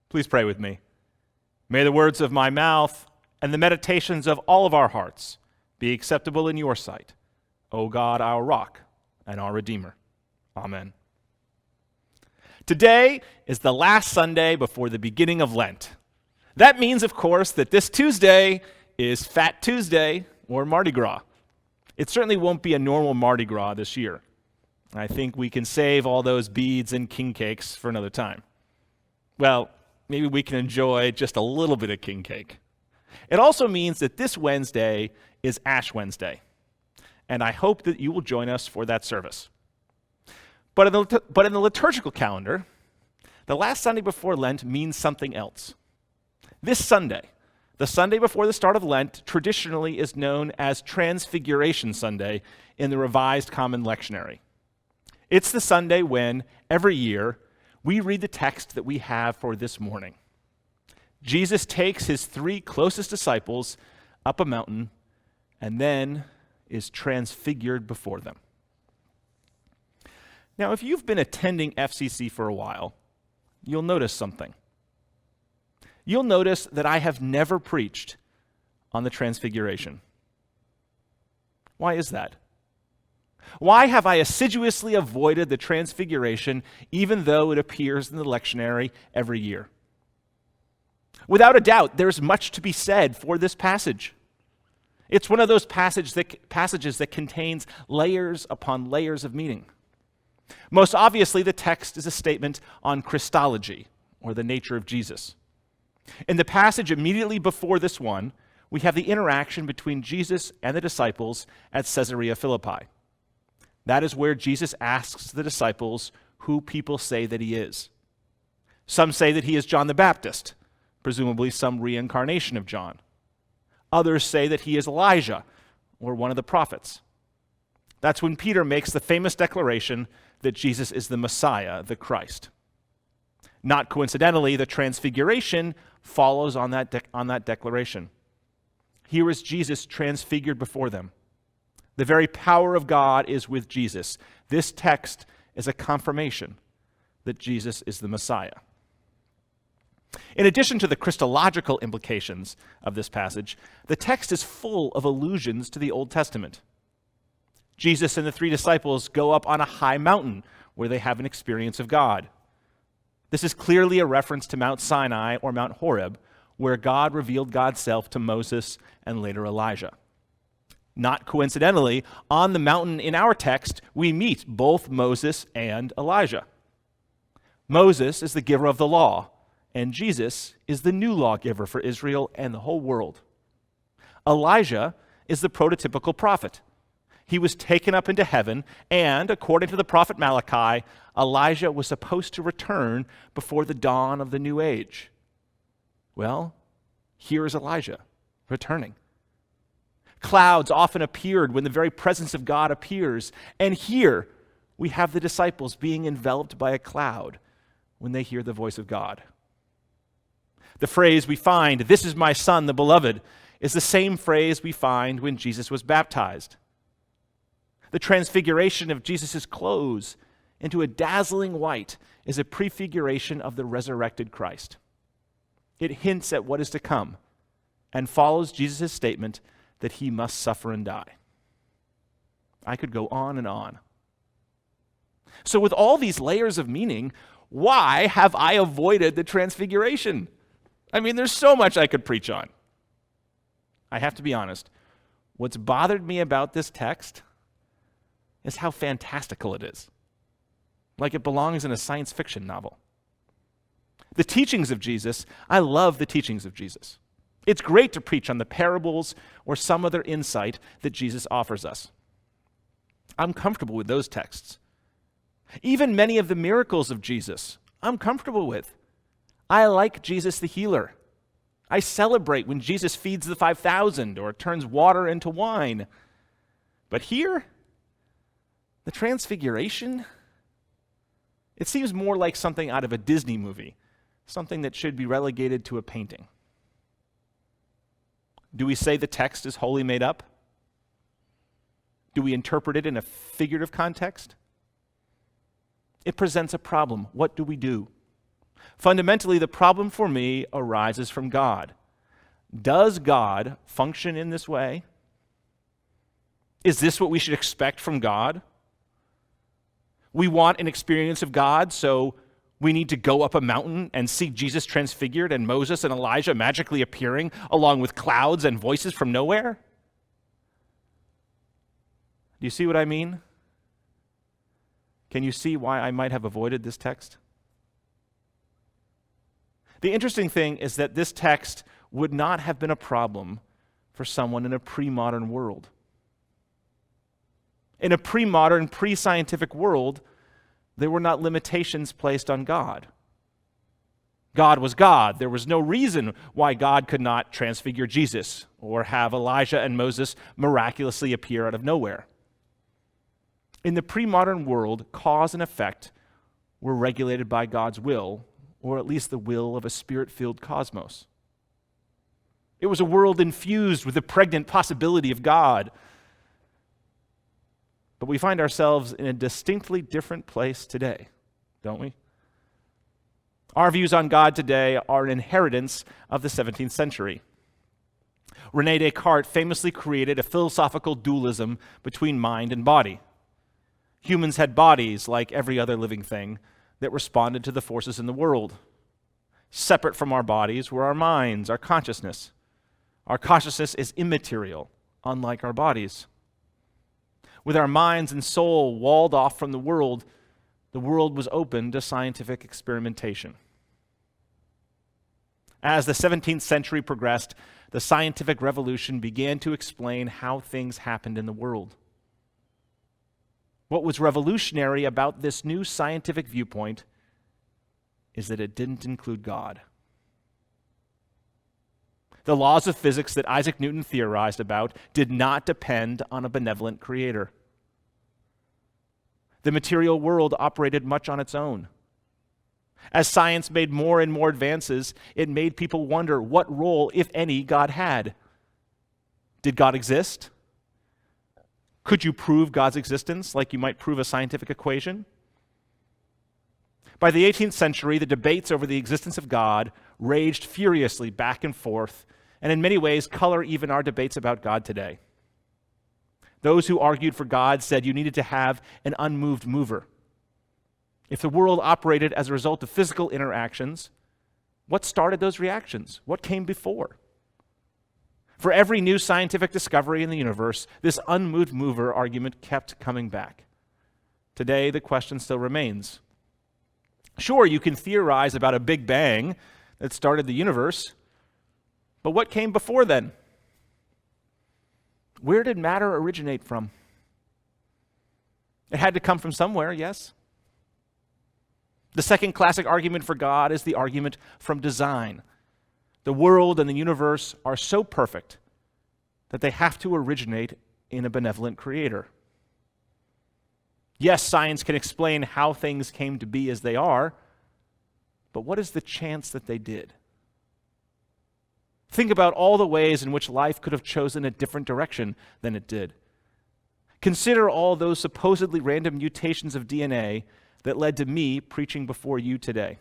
Please pray with me. May the words of my mouth and the meditations of all of our hearts be acceptable in your sight, O God, our rock and our Redeemer. Amen. Today is the last Sunday before the beginning of Lent. That means, of course, that this Tuesday is Fat Tuesday or Mardi Gras. It certainly won't be a normal Mardi Gras this year. I think we can save all those beads and king cakes for another time. Well, maybe we can enjoy just a little bit of king cake. It also means that this Wednesday is Ash Wednesday, and I hope that you will join us for that service. But in the liturgical calendar, the last Sunday before Lent means something else. This Sunday, the Sunday before the start of Lent, traditionally is known as Transfiguration Sunday in the Revised Common Lectionary. It's the Sunday when, every year, we read the text that we have for this morning. Jesus takes his 3 closest disciples up a mountain and then is transfigured before them. Now, if you've been attending FCC for a while, you'll notice something. You'll notice that I have never preached on the Transfiguration. Why is that? Why have I assiduously avoided the Transfiguration even though it appears in the lectionary every year? Without a doubt, there's much to be said for this passage. It's one of those passages that contains layers upon layers of meaning. Most obviously, the text is a statement on Christology, or the nature of Jesus. In the passage immediately before this one, we have the interaction between Jesus and the disciples at Caesarea Philippi. That is where Jesus asks the disciples who people say that he is. Some say that he is John the Baptist, presumably some reincarnation of John. Others say that he is Elijah, or one of the prophets. That's when Peter makes the famous declaration that Jesus is the Messiah, the Christ. Not coincidentally, the Transfiguration follows on that declaration. Here is Jesus transfigured before them. The very power of God is with Jesus. This text is a confirmation that Jesus is the Messiah. In addition to the Christological implications of this passage, the text is full of allusions to the Old Testament. Jesus and the 3 disciples go up on a high mountain where they have an experience of God. This is clearly a reference to Mount Sinai or Mount Horeb, where God revealed God's self to Moses and later Elijah. Not coincidentally, on the mountain in our text, we meet both Moses and Elijah. Moses is the giver of the law, and Jesus is the new lawgiver for Israel and the whole world. Elijah is the prototypical prophet. He was taken up into heaven, and according to the prophet Malachi, Elijah was supposed to return before the dawn of the new age. Well, here is Elijah returning. Clouds often appeared when the very presence of God appears, and here we have the disciples being enveloped by a cloud when they hear the voice of God. The phrase we find, "This is my son, the beloved," is the same phrase we find when Jesus was baptized. The transfiguration of Jesus' clothes into a dazzling white is a prefiguration of the resurrected Christ. It hints at what is to come and follows Jesus' statement that he must suffer and die. I could go on and on. So with all these layers of meaning, why have I avoided the Transfiguration? I mean, there's so much I could preach on. I have to be honest. What's bothered me about this text is how fantastical it is. Like it belongs in a science fiction novel. The teachings of Jesus, I love the teachings of Jesus. It's great to preach on the parables or some other insight that Jesus offers us. I'm comfortable with those texts. Even many of the miracles of Jesus, I'm comfortable with. I like Jesus the healer. I celebrate when Jesus feeds the 5,000 or turns water into wine. But here, the Transfiguration, it seems more like something out of a Disney movie, something that should be relegated to a painting. Do we say the text is wholly made up? Do we interpret it in a figurative context? It presents a problem. What do we do? Fundamentally, the problem for me arises from God. Does God function in this way? Is this what we should expect from God? We want an experience of God, so we need to go up a mountain and see Jesus transfigured and Moses and Elijah magically appearing along with clouds and voices from nowhere? Do you see what I mean? Can you see why I might have avoided this text? The interesting thing is that this text would not have been a problem for someone in a pre-modern world. In a pre-modern, pre-scientific world, there were not limitations placed on God. God was God. There was no reason why God could not transfigure Jesus or have Elijah and Moses miraculously appear out of nowhere. In the pre-modern world, cause and effect were regulated by God's will, or at least the will of a spirit-filled cosmos. It was a world infused with the pregnant possibility of God. But we find ourselves in a distinctly different place today, don't we? Our views on God today are an inheritance of the 17th century. René Descartes famously created a philosophical dualism between mind and body. Humans had bodies, like every other living thing, that responded to the forces in the world. Separate from our bodies were our minds, our consciousness. Our consciousness is immaterial, unlike our bodies. With our minds and soul walled off from the world was open to scientific experimentation. As the 17th century progressed, the scientific revolution began to explain how things happened in the world. What was revolutionary about this new scientific viewpoint is that it didn't include God. The laws of physics that Isaac Newton theorized about did not depend on a benevolent creator. The material world operated much on its own. As science made more and more advances, it made people wonder what role, if any, God had. Did God exist? Could you prove God's existence like you might prove a scientific equation? By the 18th century, the debates over the existence of God raged furiously back and forth, and in many ways color even our debates about God today. Those who argued for God said you needed to have an unmoved mover. If the world operated as a result of physical interactions, what started those reactions? What came before? For every new scientific discovery in the universe, this unmoved mover argument kept coming back. Today, the question still remains. Sure, you can theorize about a Big Bang that started the universe, but what came before then? Where did matter originate from? It had to come from somewhere, yes? The second classic argument for God is the argument from design. The world and the universe are so perfect that they have to originate in a benevolent creator. Yes, science can explain how things came to be as they are, but what is the chance that they did? Think about all the ways in which life could have chosen a different direction than it did. Consider all those supposedly random mutations of DNA that led to me preaching before you today.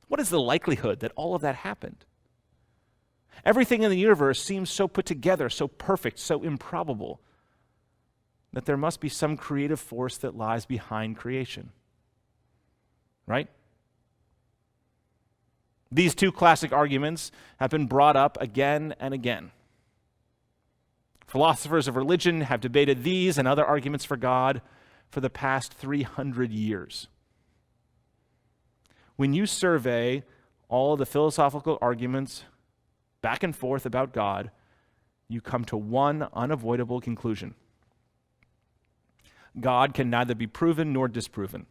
What is the likelihood that all of that happened? Everything in the universe seems so put together, so perfect, so improbable, that there must be some creative force that lies behind creation. Right? These two classic arguments have been brought up again and again. Philosophers of religion have debated these and other arguments for God for the past 300 years. When you survey all the philosophical arguments back and forth about God, you come to one unavoidable conclusion. God can neither be proven nor disproven.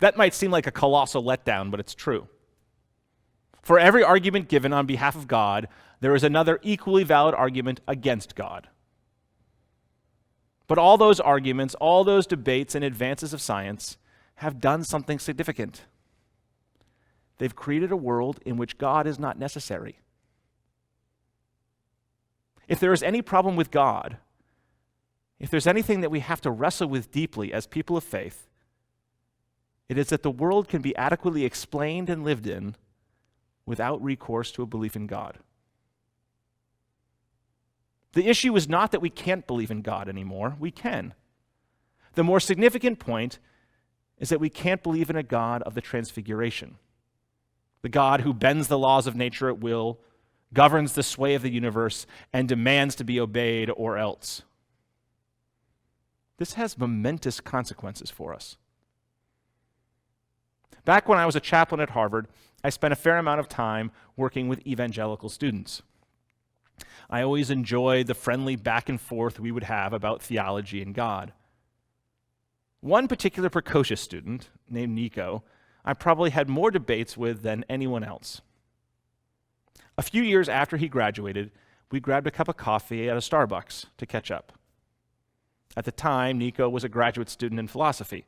That might seem like a colossal letdown, but it's true. For every argument given on behalf of God, there is another equally valid argument against God. But all those arguments, all those debates and advances of science have done something significant. They've created a world in which God is not necessary. If there is any problem with God, if there's anything that we have to wrestle with deeply as people of faith, It is that the world can be adequately explained and lived in without recourse to a belief in God. The issue is not that we can't believe in God anymore. We can. The more significant point is that we can't believe in a God of the Transfiguration, the God who bends the laws of nature at will, governs the sway of the universe, and demands to be obeyed or else. This has momentous consequences for us. Back when I was a chaplain at Harvard, I spent a fair amount of time working with evangelical students. I always enjoyed the friendly back and forth we would have about theology and God. One particular precocious student, named Nico, I probably had more debates with than anyone else. A few years after he graduated, we grabbed a cup of coffee at a Starbucks to catch up. At the time, Nico was a graduate student in philosophy,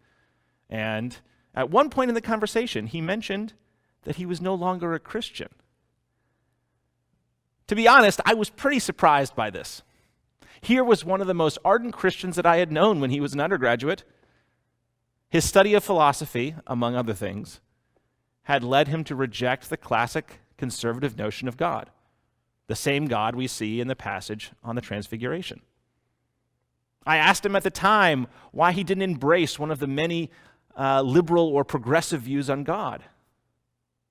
and at one point in the conversation, he mentioned that he was no longer a Christian. To be honest, I was pretty surprised by this. Here was one of the most ardent Christians that I had known when he was an undergraduate. His study of philosophy, among other things, had led him to reject the classic conservative notion of God, the same God we see in the passage on the Transfiguration. I asked him at the time why he didn't embrace one of the many liberal or progressive views on God.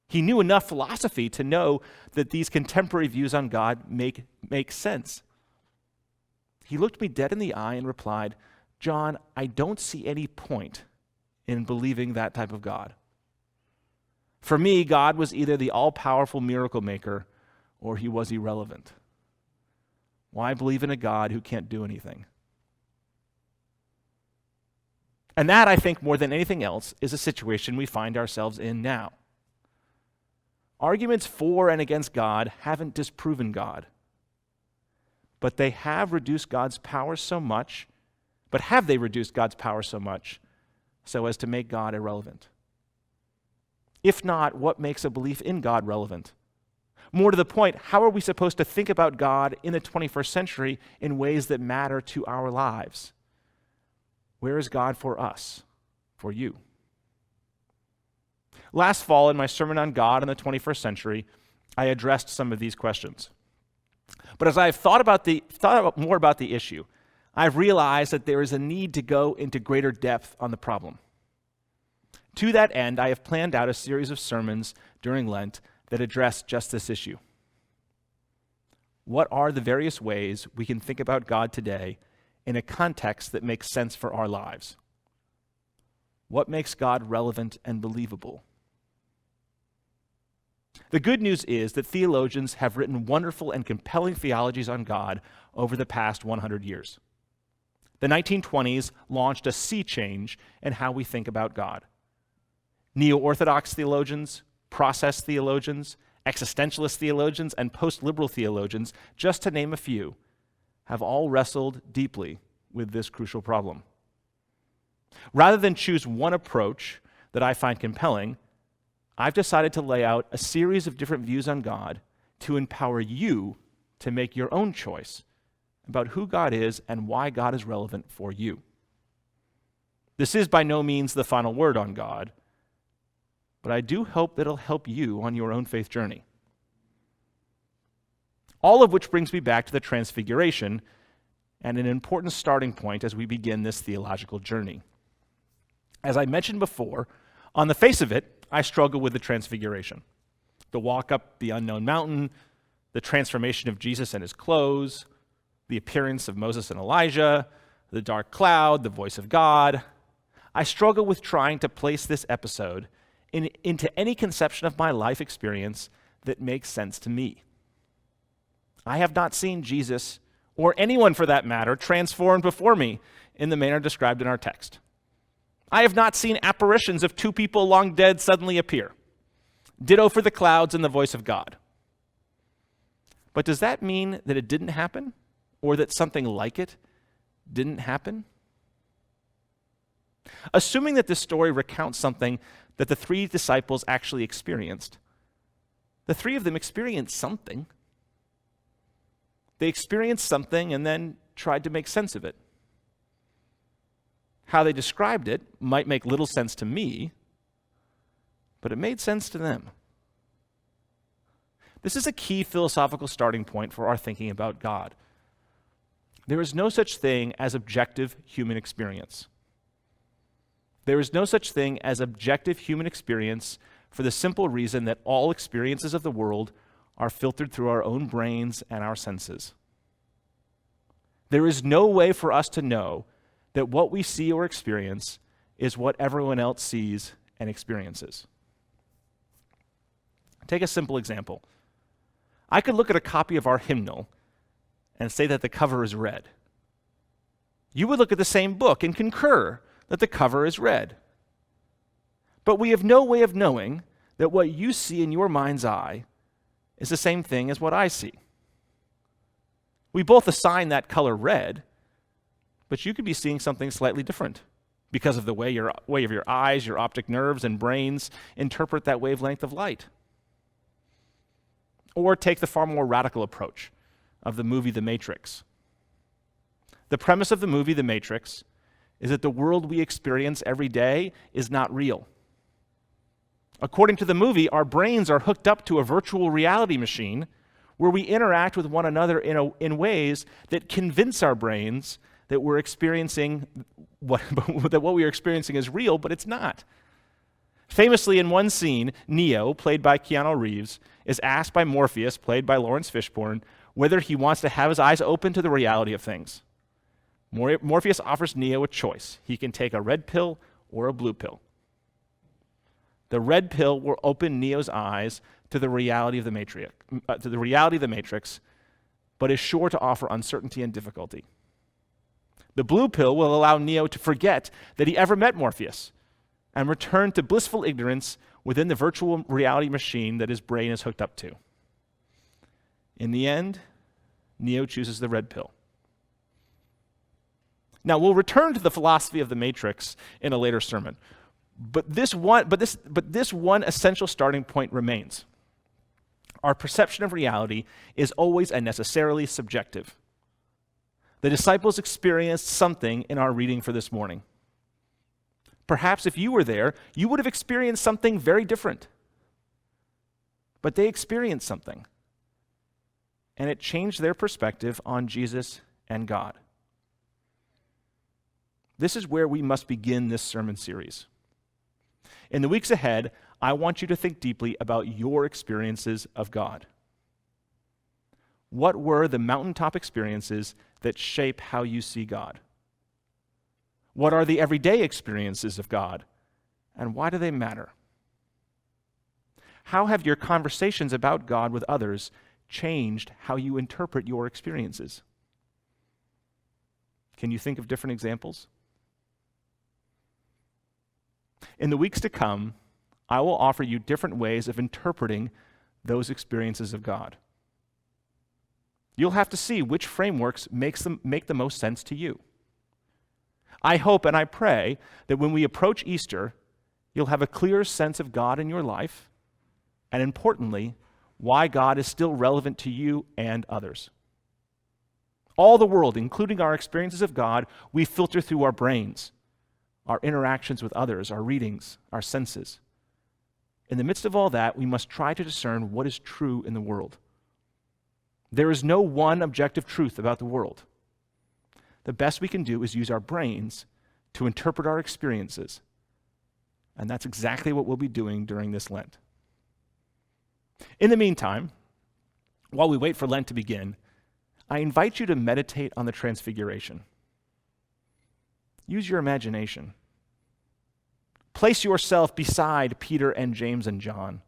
He knew enough philosophy to know that these contemporary views on God make sense. He looked me dead in the eye and replied, "John, I don't see any point in believing that type of God. For me, God was either the all-powerful miracle maker or he was irrelevant. Why believe in a God who can't do anything?" And that, I think, more than anything else, is a situation we find ourselves in now. Arguments for and against God haven't disproven God, but they have reduced God's power so much, but have they reduced God's power so much so as to make God irrelevant? If not, what makes a belief in God relevant? More to the point, how are we supposed to think about God in the 21st century in ways that matter to our lives? Where is God for us, for you? Last fall, in my sermon on God in the 21st century, I addressed some of these questions. But as I have thought more about the issue, I've realized that there is a need to go into greater depth on the problem. To that end, I have planned out a series of sermons during Lent that address just this issue. What are the various ways we can think about God today in a context that makes sense for our lives? What makes God relevant and believable? The good news is that theologians have written wonderful and compelling theologies on God over the past 100 years. The 1920s launched a sea change in how we think about God. Neo-Orthodox theologians, process theologians, existentialist theologians, and post-liberal theologians, just to name a few, have all wrestled deeply with this crucial problem. Rather than choose one approach that I find compelling, I've decided to lay out a series of different views on God to empower you to make your own choice about who God is and why God is relevant for you. This is by no means the final word on God, but I do hope that it'll help you on your own faith journey. All of which brings me back to the Transfiguration and an important starting point as we begin this theological journey. As I mentioned before, on the face of it, I struggle with the Transfiguration. The walk up the unknown mountain, the transformation of Jesus and his clothes, the appearance of Moses and Elijah, the dark cloud, the voice of God. I struggle with trying to place this episode into any conception of my life experience that makes sense to me. I have not seen Jesus, or anyone for that matter, transformed before me in the manner described in our text. I have not seen apparitions of two people long dead suddenly appear. Ditto for the clouds and the voice of God. But does that mean that it didn't happen? Or that something like it didn't happen? Assuming that this story recounts something that the three disciples actually experienced, the three of them experienced something. They experienced something and then tried to make sense of it. How they described it might make little sense to me, but it made sense to them. This is a key philosophical starting point for our thinking about God. There is no such thing as objective human experience. There is no such thing as objective human experience for the simple reason that all experiences of the world are filtered through our own brains and our senses. There is no way for us to know that what we see or experience is what everyone else sees and experiences. Take a simple example. I could look at a copy of our hymnal and say that the cover is red. You would look at the same book and concur that the cover is red. But we have no way of knowing that what you see in your mind's eye is the same thing as what I see. We both assign that color red, but you could be seeing something slightly different because of the way of your eyes, your optic nerves, and brains interpret that wavelength of light. Or take the far more radical approach of the movie The Matrix. The premise of the movie The Matrix is that the world we experience every day is not real. According to the movie, our brains are hooked up to a virtual reality machine where we interact with one another in ways that convince our brains that we're experiencing that what we are experiencing is real, but it's not. Famously, in one scene, Neo, played by Keanu Reeves, is asked by Morpheus, played by Lawrence Fishburne, whether he wants to have his eyes open to the reality of things. Morpheus offers Neo a choice. He can take a red pill or a blue pill. The red pill will open Neo's eyes to the reality of the Matrix, but is sure to offer uncertainty and difficulty. The blue pill will allow Neo to forget that he ever met Morpheus and return to blissful ignorance within the virtual reality machine that his brain is hooked up to. In the end, Neo chooses the red pill. Now, we'll return to the philosophy of the Matrix in a later sermon, but this one essential starting point remains. Our perception of reality is always and necessarily subjective. The disciples experienced something in our reading for this morning. Perhaps if you were there, you would have experienced something very different. But they experienced something, and it changed their perspective on Jesus and God. This is where we must begin this sermon series. In the weeks ahead, I want you to think deeply about your experiences of God. What were the mountaintop experiences that shape how you see God? What are the everyday experiences of God, and why do they matter? How have your conversations about God with others changed how you interpret your experiences? Can you think of different examples? In the weeks to come, I will offer you different ways of interpreting those experiences of God. You'll have to see which frameworks make the most sense to you. I hope and I pray that when we approach Easter, you'll have a clear sense of God in your life, and importantly, why God is still relevant to you and others. All the world, including our experiences of God, we filter through our brains, our interactions with others, our readings, our senses. In the midst of all that, we must try to discern what is true in the world. There is no one objective truth about the world. The best we can do is use our brains to interpret our experiences, and that's exactly what we'll be doing during this Lent. In the meantime, while we wait for Lent to begin, I invite you to meditate on the Transfiguration. Use your imagination. Place yourself beside Peter and James and John.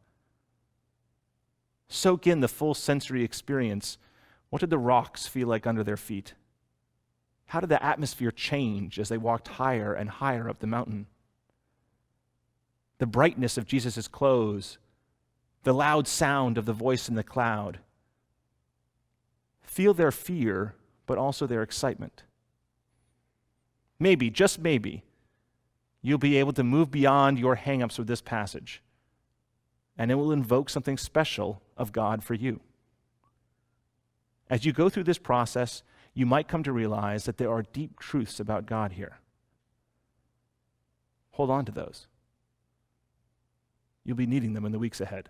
Soak in the full sensory experience. What did the rocks feel like under their feet? How did the atmosphere change as they walked higher and higher up the mountain? The brightness of Jesus' clothes, the loud sound of the voice in the cloud. Feel their fear, but also their excitement. Maybe, just maybe, you'll be able to move beyond your hang-ups with this passage, and it will invoke something special of God for you. As you go through this process, you might come to realize that there are deep truths about God here. Hold on to those. You'll be needing them in the weeks ahead.